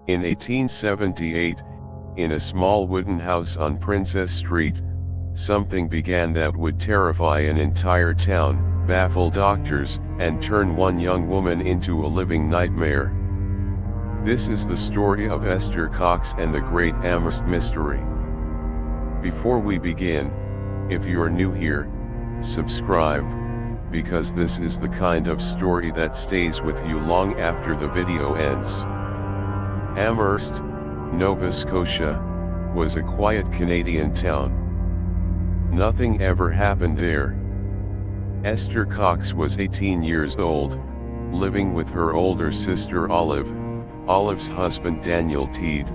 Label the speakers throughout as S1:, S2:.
S1: In 1878, in a small wooden house on Princess Street, something began that would terrify an entire town, baffle doctors, and turn one young woman into a living nightmare. This is the story of Esther Cox and the Great Amherst Mystery. Before we begin, if you are new here, subscribe, because this is the kind of story that stays with you long after the video ends. Amherst, Nova Scotia, was a quiet Canadian town. Nothing ever happened there. Esther Cox was 18 years old, living with her older sister Olive, Olive's husband Daniel Teed,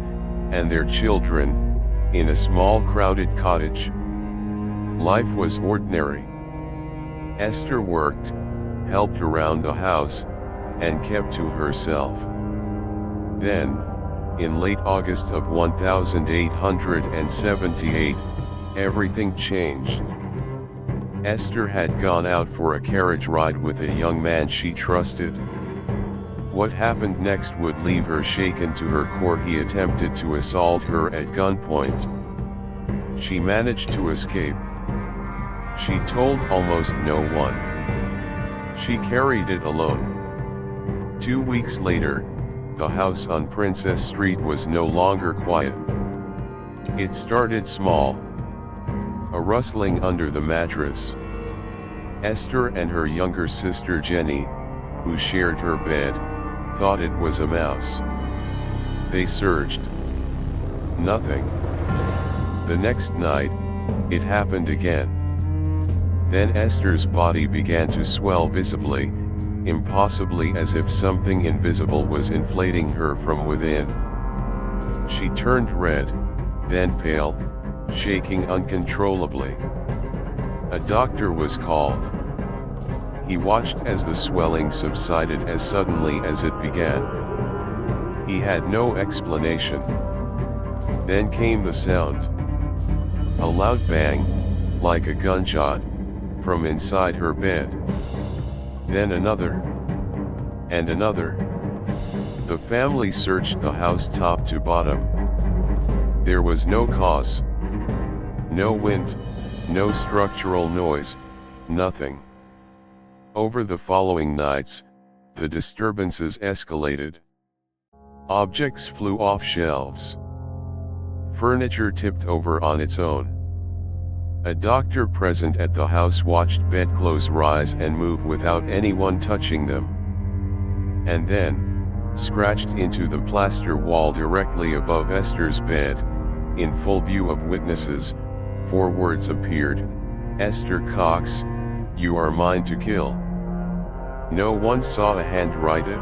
S1: and their children, in a small crowded cottage. Life was ordinary. Esther worked, helped around the house, and kept to herself. Then, in late August of 1878, everything changed. Esther had gone out for a carriage ride with a young man she trusted. What happened next would leave her shaken to her core. He attempted to assault her at gunpoint. She managed to escape. She told almost no one. She carried it alone. 2 weeks later, the house on Princess Street was no longer quiet. It started small. A rustling under the mattress. Esther and her younger sister Jenny, who shared her bed, thought it was a mouse. They searched. Nothing. The next night, it happened again. Then Esther's body began to swell visibly, impossibly, as if something invisible was inflating her from within. She turned red, then pale, shaking uncontrollably. A doctor was called. He watched as the swelling subsided as suddenly as it began. He had no explanation. Then came the sound. A loud bang, like a gunshot, from inside her bed. Then another. And another. The family searched the house top to bottom. There was no cause. No wind, no structural noise, nothing. Over the following nights, the disturbances escalated. Objects flew off shelves. Furniture tipped over on its own. A doctor present at the house watched bedclothes rise and move without anyone touching them. And then, scratched into the plaster wall directly above Esther's bed, in full view of witnesses, 4 words appeared: Esther Cox, you are mine to kill. No one saw a hand write it.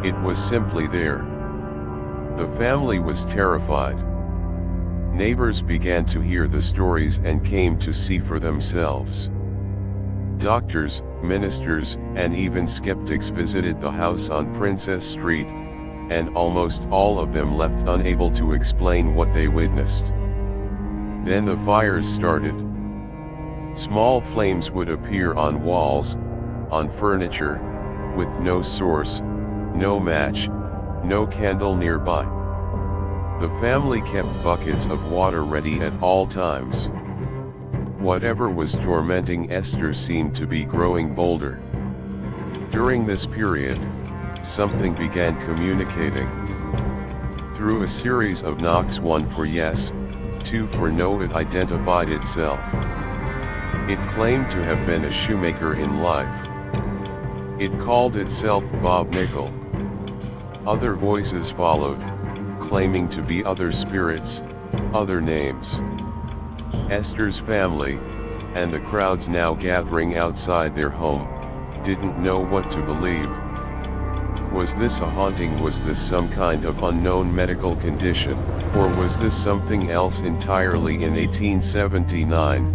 S1: It was simply there. The family was terrified. Neighbors began to hear the stories and came to see for themselves. Doctors, ministers, and even skeptics visited the house on Princess Street, and almost all of them left unable to explain what they witnessed. Then the fires started. Small flames would appear on walls, on furniture, with no source, no match, no candle nearby. The family kept buckets of water ready at all times. Whatever was tormenting Esther seemed to be growing bolder. During this period, something began communicating. Through a series of knocks, 1 for yes, 2 for no, it identified itself. It claimed to have been a shoemaker in life. It called itself Bob Nickel. Other voices followed, claiming to be other spirits, other names. Esther's family, and the crowds now gathering outside their home, didn't know what to believe. Was this a haunting? Was this some kind of unknown medical condition, or was this something else entirely? In 1879,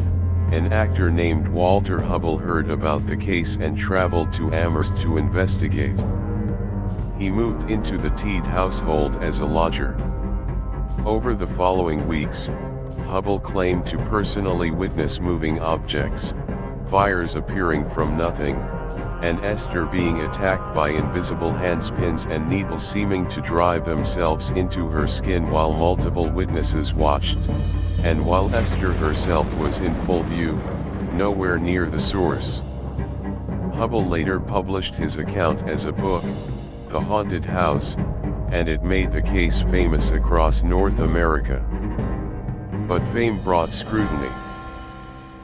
S1: an actor named Walter Hubbell heard about the case and traveled to Amherst to investigate. He moved into the Teed household as a lodger. Over the following weeks, Hubbell claimed to personally witness moving objects, fires appearing from nothing, and Esther being attacked by invisible hands, pins and needles seeming to drive themselves into her skin while multiple witnesses watched, and while Esther herself was in full view, nowhere near the source. Hubbell later published his account as a book, The Haunted House, and it made the case famous across North America. But fame brought scrutiny.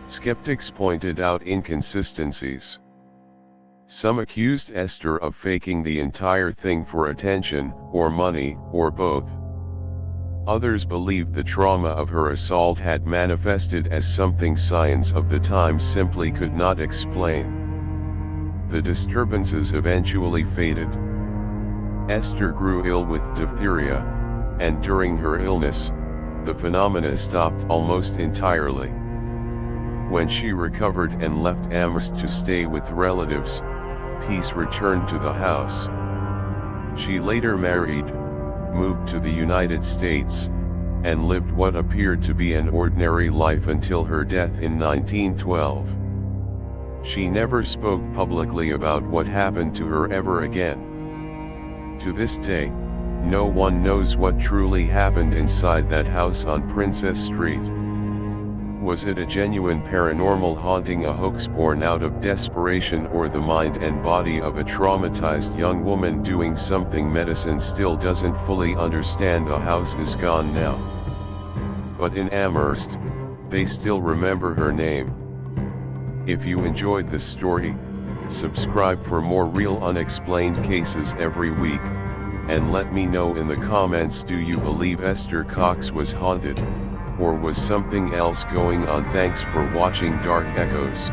S1: Skeptics pointed out inconsistencies. Some accused Esther of faking the entire thing for attention, or money, or both. Others believed the trauma of her assault had manifested as something science of the time simply could not explain. The disturbances eventually faded. Esther grew ill with diphtheria, and during her illness, the phenomena stopped almost entirely. When she recovered and left Amherst to stay with relatives, peace returned to the house. She later married, moved to the United States, and lived what appeared to be an ordinary life until her death in 1912. She never spoke publicly about what happened to her ever again. To this day, no one knows what truly happened inside that house on Princess Street. Was it a genuine paranormal haunting, a hoax born out of desperation, or the mind and body of a traumatized young woman doing something medicine still doesn't fully understand? The house is gone now. But in Amherst, they still remember her name. If you enjoyed this story, subscribe for more real unexplained cases every week, and let me know in the comments, do you believe Esther Cox was haunted, or was something else going on? Thanks for watching Dark Echoes.